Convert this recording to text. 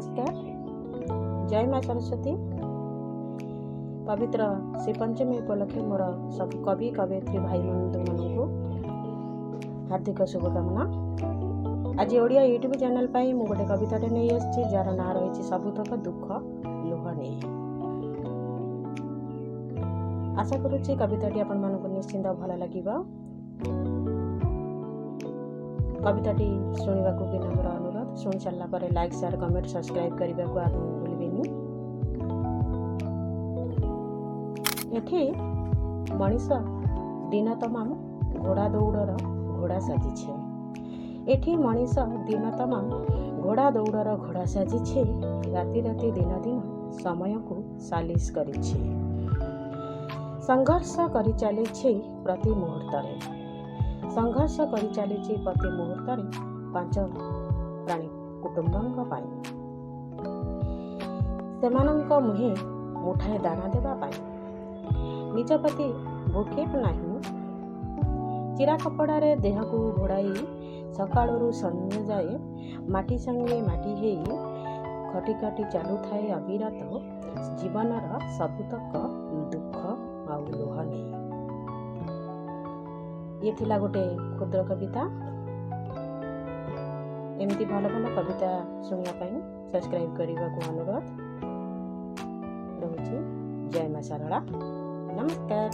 नमस्कार। जय माँ सरस्वती। पवित्र श्री पंचमी उपलक्षे मोर सब कवि कवयित्री भाई बंधु मानू हार्दिक शुभकामना। आज ओडिया यूट्यूब चैनल पर मु गोटे कविताटे नहीं आसी जार ना रही सबुतक दुख लुह नहीं। आशा करुच्ची कविताटी आपण मानक निश्चिंत भल लगे। कविताटी शुणा को विनम्र अनुरोध। शुणी सारा पर लाइक शेयर कमेंट सब्सक्राइब करने को आप भूलबेनी। एठी मनीष दिन तमाम घोड़ा दौड़र घोड़ा साजिछे। एठी मनीष दिन तमाम घोड़ा दौड़र घोड़ा साजिछे। राति राति दिन दिन समय को सालिश करिछे। संघर्ष करि चलिछे प्रति मुहूर्त संघर्ष करि चलिछे प्रति मुहूर्त पांच प्राणी कुटुंबंक पाई सेमानंक मुहे मुठाए दाना देवा पाई निज प्रति भूखे नहीं। चिरा कपड़ारे देह को घोड़ाई सकाळरू संध्या जाए माटी संगे माटी हे खटी खटी चालू थाए अविरत जीवनर सबुतक दुख आउ लुह नहीं। ये थिला गोटे क्षुद्र कविता। एमती भल भल कविता शुणा सब्सक्राइब करने को अनुरोध रही। जय माँ शारदा। नमस्कार।